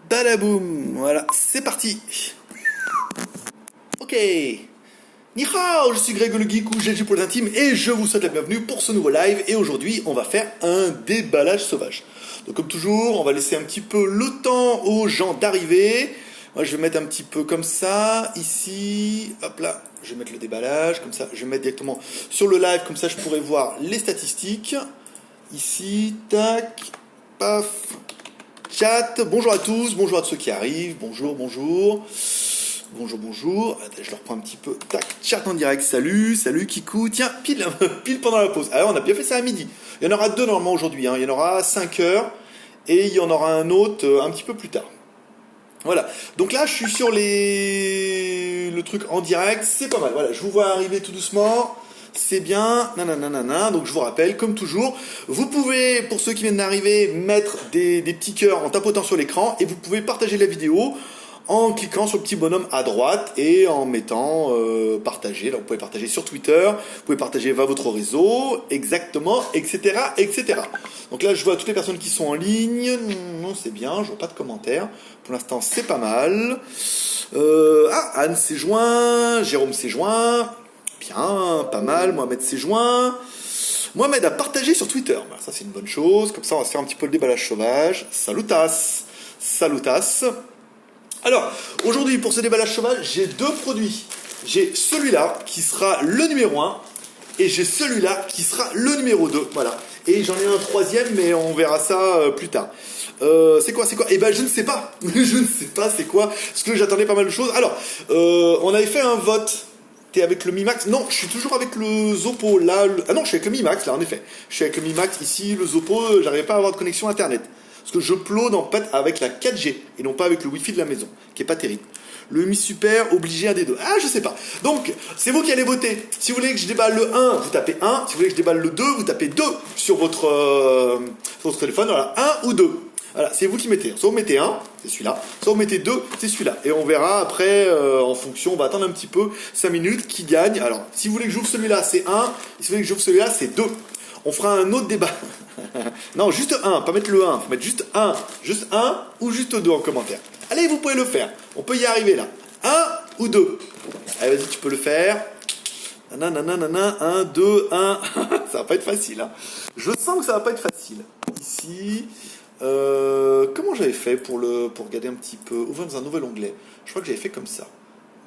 Badaboum, voilà, c'est parti. Ok. Ni hao, je suis Greg le Geek ou GG pour les intimes et je vous souhaite la bienvenue pour ce nouveau live. Et aujourd'hui, on va faire un déballage sauvage. Donc comme toujours, on va laisser un petit peu le temps aux gens d'arriver. Moi, je vais mettre un petit peu comme ça, ici, hop là, je vais mettre le déballage, comme ça, je vais mettre directement sur le live, comme ça je pourrai voir les statistiques. Ici, tac, paf. Chat, bonjour à tous, bonjour à ceux qui arrivent, bonjour. Bonjour. Attends, je le reprends un petit peu. Tac, chat en direct, salut Kikou. Tiens, pile pendant la pause. Alors, on a bien fait ça à midi. Il y en aura deux normalement aujourd'hui, hein. Il y en aura à 5 heures et il y en aura un autre un petit peu plus tard. Voilà, donc là je suis sur le truc en direct, c'est pas mal. Voilà, je vous vois arriver tout doucement. C'est bien, nanana. Donc je vous rappelle, comme toujours, vous pouvez, pour ceux qui viennent d'arriver, mettre des petits cœurs en tapotant sur l'écran et vous pouvez partager la vidéo en cliquant sur le petit bonhomme à droite et en mettant partager. Là, vous pouvez partager sur Twitter, vous pouvez partager vers votre réseau, exactement, etc., etc. Donc là, je vois toutes les personnes qui sont en ligne. Non, c'est bien, je vois pas de commentaires. Pour l'instant, c'est pas mal. Anne s'est joint, Jérôme s'est joint. Bien, pas mal, Mohamed s'est joint. Mohamed a partagé sur Twitter. Ben, ça, c'est une bonne chose. Comme ça, on va se faire un petit peu le déballage sauvage. Salutas. Alors, aujourd'hui, pour ce déballage sauvage, j'ai deux produits. J'ai celui-là, qui sera le numéro 1, et j'ai celui-là, qui sera le numéro 2. Voilà. Et j'en ai un troisième, mais on verra ça plus tard. C'est quoi? Eh ben, je ne sais pas. Je ne sais pas c'est quoi. Parce que j'attendais pas mal de choses. Alors, on avait fait un vote. T'es avec le Mi Max? Non, je suis toujours avec le Zoppo. Là, Ah non, je suis avec le Mi Max, là, en effet. Je suis avec le Mi Max, ici, le Zoppo, j'arrivais pas à avoir de connexion Internet. Parce que je upload en fait avec la 4G et non pas avec le Wi-Fi de la maison, qui est pas terrible. Le Mi Super obligé à des deux. Ah, je sais pas. Donc, c'est vous qui allez voter. Si vous voulez que je déballe le 1, vous tapez 1. Si vous voulez que je déballe le 2, vous tapez 2 sur votre téléphone. Voilà, 1 ou 2. Voilà, c'est vous qui mettez. Soit vous mettez 1, c'est celui-là. Soit vous mettez 2, c'est celui-là. Et on verra après, en fonction, on va attendre un petit peu, 5 minutes, qui gagne. Alors, si vous voulez que j'ouvre celui-là, c'est 1. Et si vous voulez que j'ouvre celui-là, c'est 2. On fera un autre débat. Non, juste 1, pas mettre le 1. Faut mettre juste 1. Juste 1 ou juste 2 en commentaire. Allez, vous pouvez le faire. On peut y arriver là. 1 ou 2. Allez, vas-y, tu peux le faire. Nanana, 1, 2, 1. Ça va pas être facile, hein. Je sens que ça va pas être facile. Ici. Comment j'avais fait pour regarder un petit peu, ouvrir dans un nouvel onglet? Je crois que j'avais fait comme ça.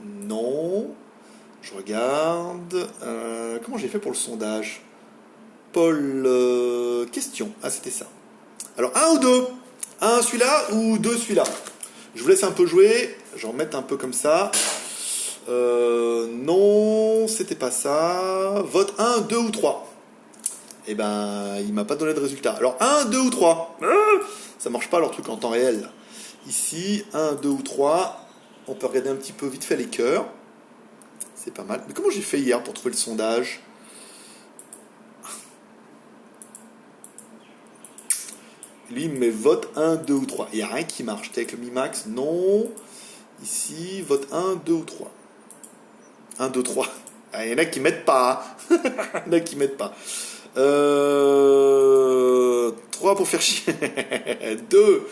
Non. Je regarde. Comment j'ai fait pour le sondage? Paul, question. Ah, c'était ça. Alors, 1 ou 2? 1 celui-là ou 2 celui-là? Je vous laisse un peu jouer. Je vais en mettre un peu comme ça. Non, c'était pas ça. Vote 1, 2 ou 3. Eh ben, il m'a pas donné de résultat. Alors, 1, 2 ou 3. Ça marche pas leur truc en temps réel. Ici, 1, 2 ou 3. On peut regarder un petit peu vite fait les cœurs. C'est pas mal. Mais comment j'ai fait hier pour trouver le sondage? Lui, il me met vote 1, 2 ou 3. Il n'y a rien qui marche. T'es avec le Mi Max? Non. Ici, vote 1, 2 ou 3. 1, 2, 3. Il y en a qui mettent pas. Il y en a qui mettent pas. 3 pour faire chier. 2,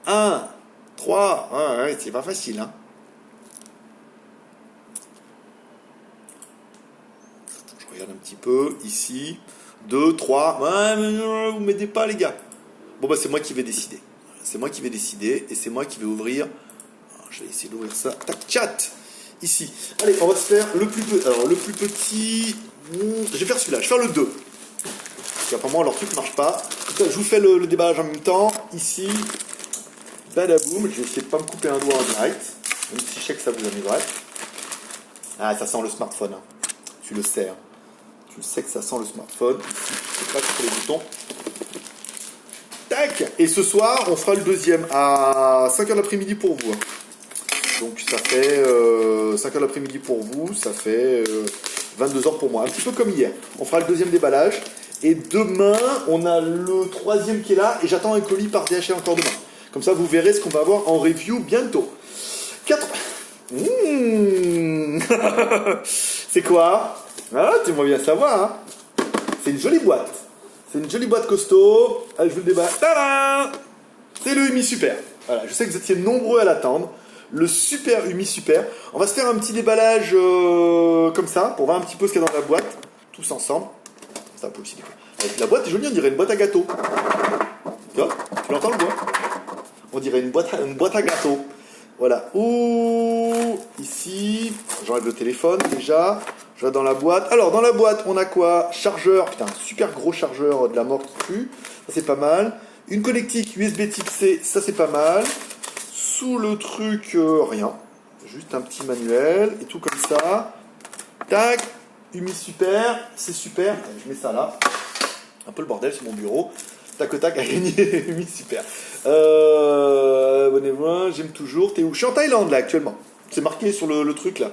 1, 3. Ouais, c'est pas facile, hein. Je regarde un petit peu. Ici. 2, 3. Ouais, mais non, vous m'aidez pas, les gars. Bon, bah, c'est moi qui vais décider. C'est moi qui vais décider et c'est moi qui vais ouvrir. Alors, je vais essayer d'ouvrir ça. Tac, chat. Ici. Allez, on va se faire le plus petit. Alors, le plus petit. Je vais faire celui-là. Je vais faire le 2. Parce qu'apparemment, leur truc ne marche pas. Je vous fais le déballage en même temps. Ici. Badaboum. Je vais essayer de ne pas me couper un doigt en direct. Même si je sais que ça vous amuserait. Ah, ça sent le smartphone. Hein. Tu le sais. Hein. Tu sais que ça sent le smartphone. Ici, je ne sais pas sur les boutons. Tac. Et ce soir, on fera le deuxième à 5h de l'après-midi pour vous. Donc ça fait 5h de l'après-midi pour vous, ça fait 22h pour moi. Un petit peu comme hier. On fera le deuxième déballage. Et demain, on a le troisième qui est là. Et j'attends un colis par DHL encore demain. Comme ça, vous verrez ce qu'on va avoir en review bientôt. 4... C'est quoi? Ah, tu m'as bien savoir. Hein. C'est une jolie boîte. C'est une jolie boîte costaud. Allez, je vous le déballe. Tadam! C'est le Umi Super. Voilà, je sais que vous étiez nombreux à l'attendre. Le Super Umi Super. On va se faire un petit déballage comme ça, pour voir un petit peu ce qu'il y a dans la boîte, tous ensemble. Ça peut aussi décoller. La boîte est jolie, on dirait une boîte à gâteau. Tu vois? Tu l'entends le bois? On dirait une boîte à gâteau. Voilà. Ouh, ici, j'enlève le téléphone déjà. Je vais dans la boîte. Alors, dans la boîte, on a quoi? Chargeur. Putain, un super gros chargeur de la mort qui pue. Ça, c'est pas mal. Une connectique USB type C. Ça, c'est pas mal. Sous le truc, rien. Juste un petit manuel. Et tout comme ça. Tac. Umi Super. C'est super. Allez, je mets ça là. Un peu le bordel sur mon bureau. Tac au tac à gagner. Umi Super. Abonnez-vous. J'aime toujours. T'es où? Je suis en Thaïlande là actuellement. C'est marqué sur le truc là.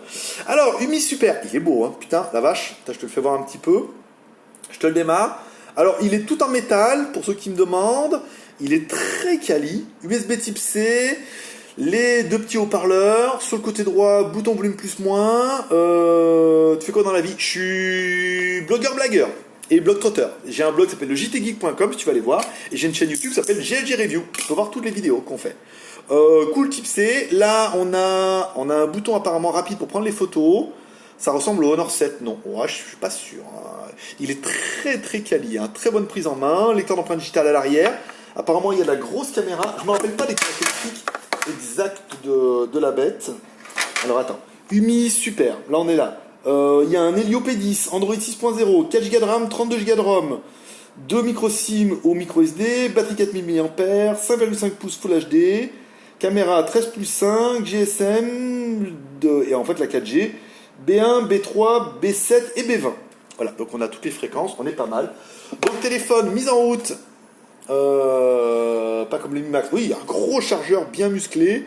Alors, Umi Super, il est beau, hein. Putain, la vache. Putain, je te le fais voir un petit peu. Je te le démarre. Alors, il est tout en métal, pour ceux qui me demandent. Il est très quali. USB type C. Les deux petits haut-parleurs. Sur le côté droit, bouton volume plus moins. Tu fais quoi dans la vie? Je suis blogueur-blagueur et blog-trotteur. J'ai un blog qui s'appelle le jtgeek.com si tu vas aller voir. Et j'ai une chaîne YouTube qui s'appelle GLG Review. Tu peux voir toutes les vidéos qu'on fait. Cool type C. Là, on a un bouton apparemment rapide pour prendre les photos. Ça ressemble au Honor 7. Non, ouais, je suis pas sûr. Il est très très quali. Hein. Très bonne prise en main. Lecteur d'empreinte digitale à l'arrière. Apparemment, il y a de la grosse caméra. Je ne me rappelle pas des caractéristiques exactes de la bête. Alors, attends. Umi Super. Là, on est là. Il y a un Helio P10, Android 6.0, 4 Go de RAM, 32 Go de ROM. 2 micro SIM au micro SD. Batterie 4000 mAh. 5,5 pouces Full HD. Caméra 13+5, GSM, et en fait la 4G, B1, B3, B7 et B20. Voilà, donc on a toutes les fréquences, on est pas mal. Donc téléphone, mise en route, pas comme le Mi Max. Oui, un gros chargeur bien musclé.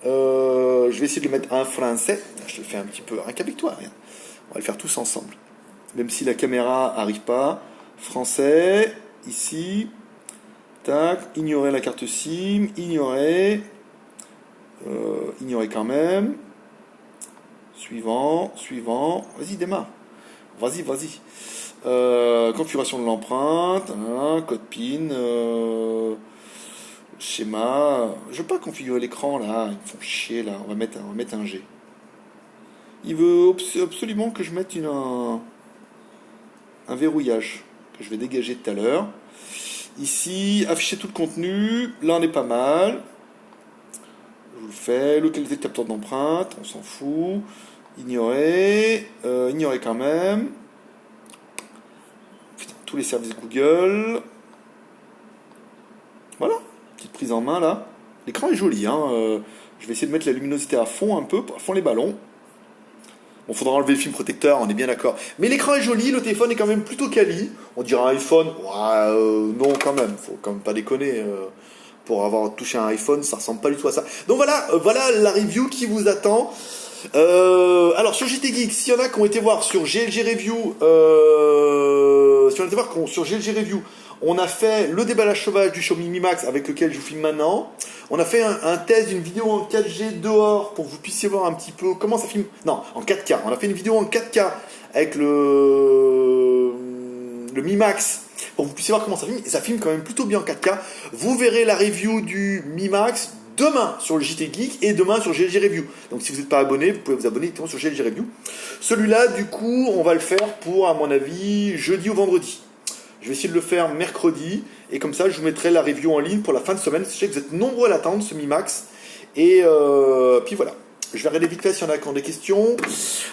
Je vais essayer de le mettre en français. Je te le fais un petit peu, rien qu'avec toi, rien. On va le faire tous ensemble. Même si la caméra arrive pas. Français, ici. Tac, ignorer la carte SIM, ignorer quand même. Suivant. Vas-y, démarre. Vas-y. Configuration de l'empreinte, code PIN, schéma. Je veux pas configurer l'écran là, ils me font chier là. On va mettre un G. Il veut absolument que je mette un verrouillage que je vais dégager tout à l'heure. Ici, afficher tout le contenu. Là, on est pas mal. Je vous le fais. Localité de capteur d'empreinte. On s'en fout. Ignorer. Ignorer quand même. Putain, tous les services Google. Voilà. Petite prise en main, là. L'écran est joli. Hein. Je vais essayer de mettre la luminosité à fond un peu. À fond les ballons. Bon, faudra enlever le film protecteur, on est bien d'accord. Mais l'écran est joli, le téléphone est quand même plutôt quali. On dirait un iPhone. Ouais, non, quand même. Faut quand même pas déconner. Pour avoir touché un iPhone, ça ressemble pas du tout à ça. Donc voilà la review qui vous attend. Alors sur JT Geek, s'il y en a qui ont été voir sur GLG Review, sur GLG Review, on a fait le déballage sauvage du Xiaomi Mi Max avec lequel je vous filme maintenant. On a fait un test d'une vidéo en 4G dehors pour que vous puissiez voir un petit peu comment ça filme. Non, en 4K. On a fait une vidéo en 4K avec le Mi Max pour que vous puissiez voir comment ça filme. Et ça filme quand même plutôt bien en 4K. Vous verrez la review du Mi Max demain sur le JT Geek et demain sur GLG Review. Donc si vous n'êtes pas abonné, vous pouvez vous abonner directement sur GLG Review. Celui-là, du coup, on va le faire pour, à mon avis, jeudi ou vendredi. Je vais essayer de le faire mercredi. Et comme ça, je vous mettrai la review en ligne pour la fin de semaine. Je sais que vous êtes nombreux à l'attendre, ce Mi Max. Et puis voilà. Je vais regarder vite fait s'il y en a qui ont des questions.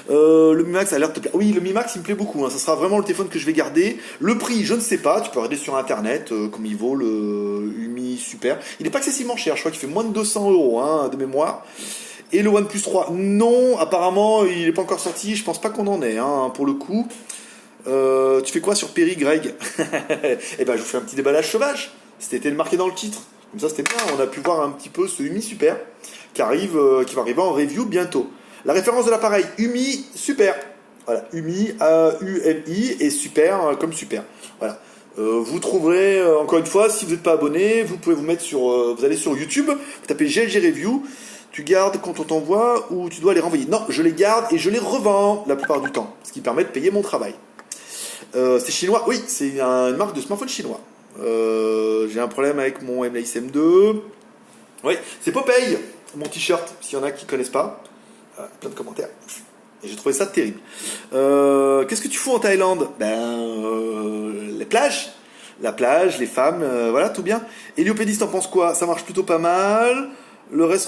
Le Mi Max a l'air de te plaire. Oui, le Mi Max, il me plaît beaucoup. Hein. Ça sera vraiment le téléphone que je vais garder. Le prix, je ne sais pas. Tu peux regarder sur Internet comme il vaut le Umi Super. Il n'est pas excessivement cher. Je crois qu'il fait moins de 200 € hein, de mémoire. Et le OnePlus 3, non. Apparemment, il n'est pas encore sorti. Je pense pas qu'on en ait, hein, pour le coup. Tu fais quoi sur Perry, Greg? Eh ben, je vous fais un petit déballage sauvage. C'était marqué dans le titre. Comme ça, c'était bien. On a pu voir un petit peu ce Umi Super qui va arriver en review bientôt. La référence de l'appareil, Umi Super. Voilà, Umi, A-U-M-I, et Super comme Super. Voilà. Vous trouverez, encore une fois, si vous n'êtes pas abonné, vous pouvez vous mettre vous allez sur YouTube, vous tapez GLG Review, tu gardes quand on t'envoie ou tu dois les renvoyer. Non, je les garde et je les revends la plupart du temps, ce qui permet de payer mon travail. C'est chinois, oui, c'est une marque de smartphone chinois. J'ai un problème avec mon MLX M2. Oui, c'est Popeye, mon t-shirt, s'il y en a qui ne connaissent pas. Plein de commentaires. Et j'ai trouvé ça terrible. Qu'est-ce que tu fous en Thaïlande? Les plages. La plage, les femmes, voilà, tout bien. Héliopédiste, t'en penses quoi? Ça marche plutôt pas mal. Le S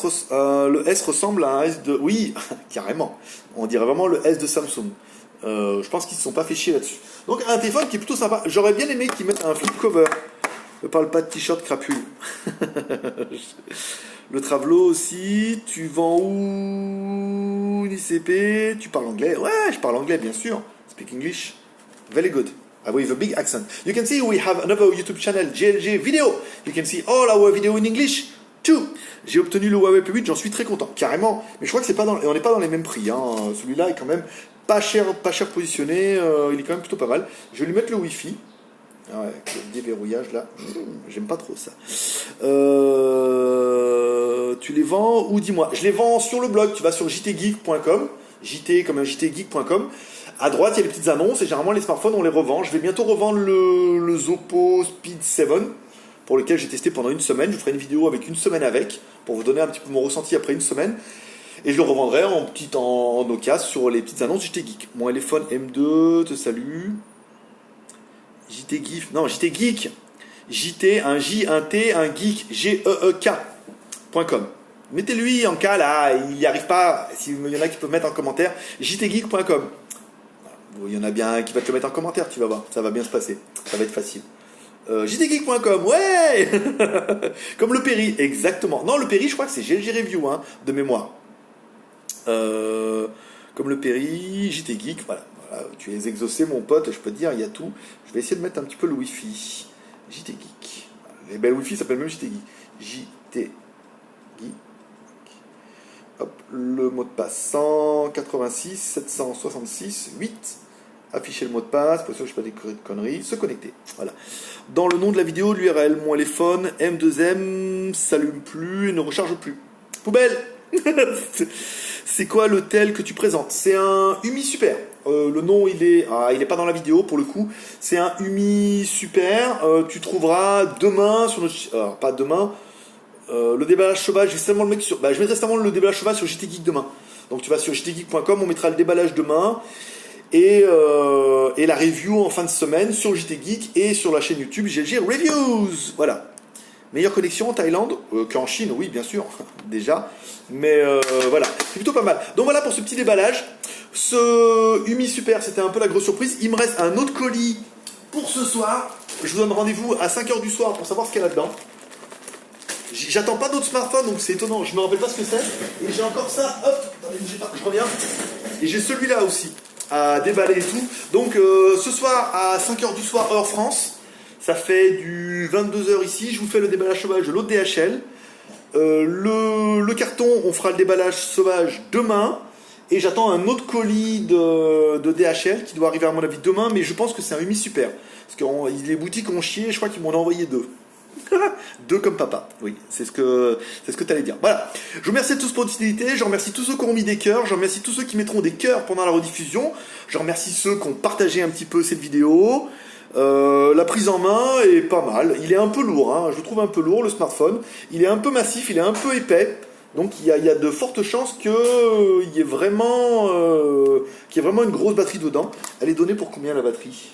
ressemble à un S de... Oui, carrément. On dirait vraiment le S de Samsung. Je pense qu'ils ne se sont pas fait chier là-dessus. Donc un téléphone qui est plutôt sympa. J'aurais bien aimé qu'ils mettent un flip cover. Ne parle pas de t-shirt crapule. Le Travelo aussi. Tu vends où? l'ICP. Tu parles anglais? Ouais, je parle anglais, bien sûr. Speak English. Very good. With a big accent. You can see we have another YouTube channel, GLG Video. You can see all our video in English too. J'ai obtenu le Huawei P8, j'en suis très content, carrément. Mais je crois que c'est pas dans, on n'est pas dans les mêmes prix. Hein. Celui-là est quand même pas cher positionné. Il est quand même plutôt pas mal. Je vais lui mettre le Wi-Fi. Ah ouais, avec le déverrouillage là, j'aime pas trop ça. Tu les vends où? Dis-moi. Je les vends sur le blog. Tu vas sur jtgeek.com. JT comme un jtgeek.com. À droite, il y a les petites annonces et généralement les smartphones, on les revend. Je vais bientôt revendre le Oppo Speed 7 pour lequel j'ai testé pendant une semaine. Je vous ferai une vidéo avec une semaine avec pour vous donner un petit peu mon ressenti après une semaine. Et je le revendrai en occasion sur les petites annonces JT Geek. Mon téléphone M2 te salue. JT Geek. Non, JT Geek. JT, un J, un T, un geek. GEEK.com. Mettez-lui en cas là, il n'y arrive pas. S'il y en a qui peuvent mettre en commentaire, jtgeek.com. Il y en a bien qui va te le mettre en commentaire, tu vas voir, ça va bien se passer, ça va être facile. jtgeek.com, ouais. Comme le Perry, exactement. Non, le Perry, je crois que c'est GLG Review, hein, de mémoire. Comme le Perry, JT Geek, voilà. Tu es exaucé, mon pote, je peux te dire, il y a tout. Je vais essayer de mettre un petit peu le Wi-Fi. JT Geek. Les belles Wi-Fi s'appellent même JT Geek. JT Geek. Hop, le mot de passe 186 766 8. Afficher le mot de passe, pour sûr que je ne fais pas des conneries, se connecter. Voilà. Dans le nom de la vidéo, l'URL, mon téléphone, M2M, s'allume plus et ne recharge plus. Poubelle. C'est quoi le tel que tu présentes? C'est un Umi Super. Le nom, il est pas dans la vidéo pour le coup. C'est un Umi Super. Tu trouveras demain sur notre... Alors, pas demain. Le déballage sauvage, je vais mettrai seulement le déballage sauvage sur JT Geek demain. Donc tu vas sur jtgeek.com, on mettra le déballage demain. Et la review en fin de semaine sur JT Geek et sur la chaîne YouTube GLG Reviews. Voilà. Meilleure connexion en Thaïlande qu'en Chine, oui, bien sûr, déjà. Mais voilà, c'est plutôt pas mal. Donc voilà pour ce petit déballage. Ce Umi Super, c'était un peu la grosse surprise. Il me reste un autre colis pour ce soir. Je vous donne rendez-vous à 5h du soir pour savoir ce qu'il y a là-dedans. J'attends pas d'autres smartphones, donc c'est étonnant. Je me rappelle pas ce que c'est. Et j'ai encore ça. Hop, attendez, je reviens. Et j'ai celui-là aussi à déballer et tout. Donc ce soir à 5h du soir heure France, ça fait du 22h ici, je vous fais le déballage sauvage de l'autre DHL. Le carton, on fera le déballage sauvage demain. Et j'attends un autre colis de DHL qui doit arriver à mon avis demain, mais je pense que c'est un Umi Super. Parce que les boutiques ont chié, je crois qu'ils m'en ont envoyé 2. 2 comme papa, oui, c'est ce que tu allais dire. Voilà, je vous remercie de tous pour votre fidélité, je remercie tous ceux qui ont mis des cœurs, je remercie tous ceux qui mettront des cœurs pendant la rediffusion, je remercie ceux qui ont partagé un petit peu cette vidéo. La prise en main est pas mal, il est un peu lourd, hein. Je le trouve un peu lourd le smartphone, il est un peu massif, il est un peu épais, donc il y a de fortes chances qu'il y ait vraiment une grosse batterie dedans. Elle est donnée pour combien la batterie?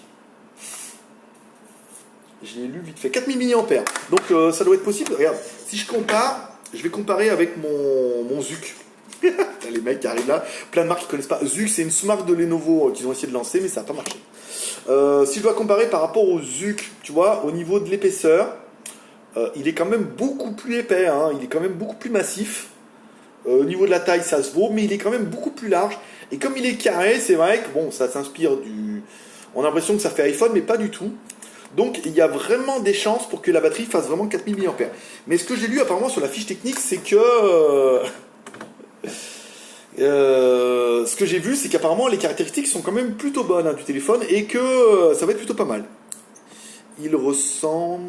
Je l'ai lu vite fait. 4000 mAh. Donc ça doit être possible. Regarde, si je compare, je vais comparer avec mon Zuc. Les mecs qui arrivent là, plein de marques qui ne connaissent pas. Zuc, c'est une sous-marque de Lenovo qu'ils ont essayé de lancer, mais ça n'a pas marché. Si je dois comparer par rapport au Zuc, tu vois, au niveau de l'épaisseur, il est quand même beaucoup plus épais, hein, il est quand même beaucoup plus massif. Au niveau de la taille, ça se vaut, mais il est quand même beaucoup plus large. Et comme il est carré, c'est vrai que bon, ça s'inspire du... On a l'impression que ça fait iPhone, mais pas du tout. Donc il y a vraiment des chances pour que la batterie fasse vraiment 4000 mAh. Mais ce que j'ai lu apparemment sur la fiche technique, c'est que... ce que j'ai vu, c'est qu'apparemment les caractéristiques sont quand même plutôt bonnes, hein, du téléphone, et que ça va être plutôt pas mal. Il ressemble...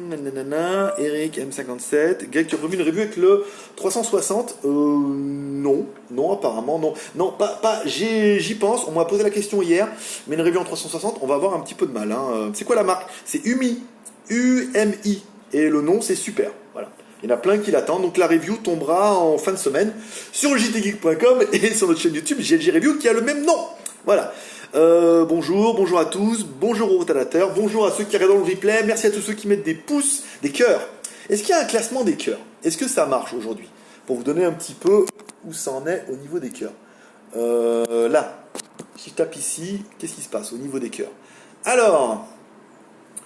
Nanana, Eric M57. Greg, tu as revu une review avec le 360 non, apparemment, non. Non, pas j'y pense, on m'a posé la question hier, mais une review en 360, on va avoir un petit peu de mal. Hein. C'est quoi la marque? C'est Umi. UMI. Et le nom, c'est super. Voilà. Il y en a plein qui l'attendent. Donc la review tombera en fin de semaine sur jtgeek.com et sur notre chaîne YouTube GLG Review qui a le même nom. Voilà. Bonjour à tous, bonjour aux rotalateurs, bonjour à ceux qui regardent le replay, merci à tous ceux qui mettent des pouces, des cœurs. Est-ce qu'il y a un classement des cœurs? Est-ce que ça marche aujourd'hui? Pour vous donner un petit peu où ça en est au niveau des cœurs. Là, si je tape ici, qu'est-ce qui se passe au niveau des cœurs? Alors,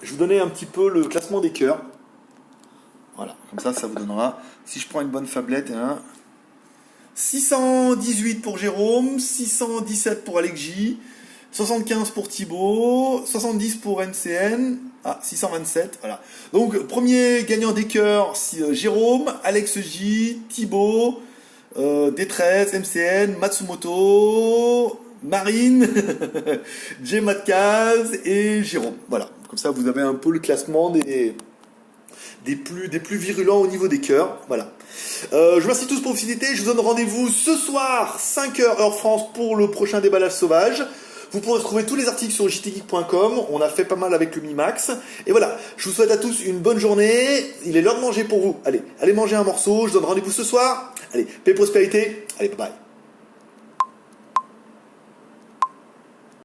je vais vous donner un petit peu le classement des cœurs. Voilà, comme ça vous donnera. Si je prends une bonne fablette, hein, 618 pour Jérôme, 617 pour Alex J, 75 pour Thibaut, 70 pour NCN, 627, voilà. Donc, premier gagnant des cœurs, Jérôme, Alex J, Thibaut, D13, MCN, Matsumoto, Marine, J. Matkaz et Jérôme. Voilà, comme ça vous avez un peu le classement des plus virulents au niveau des cœurs. Voilà. Je vous remercie tous pour vos fidélité. Je vous donne rendez-vous ce soir, 5h heure France, pour le prochain déballage sauvage. Vous pourrez trouver tous les articles sur jtgeek.com. On a fait pas mal avec le Mi Max. Et voilà, je vous souhaite à tous une bonne journée. Il est l'heure de manger pour vous. Allez manger un morceau. Je vous donne rendez-vous ce soir. Allez, paix et prospérité. Allez, bye bye.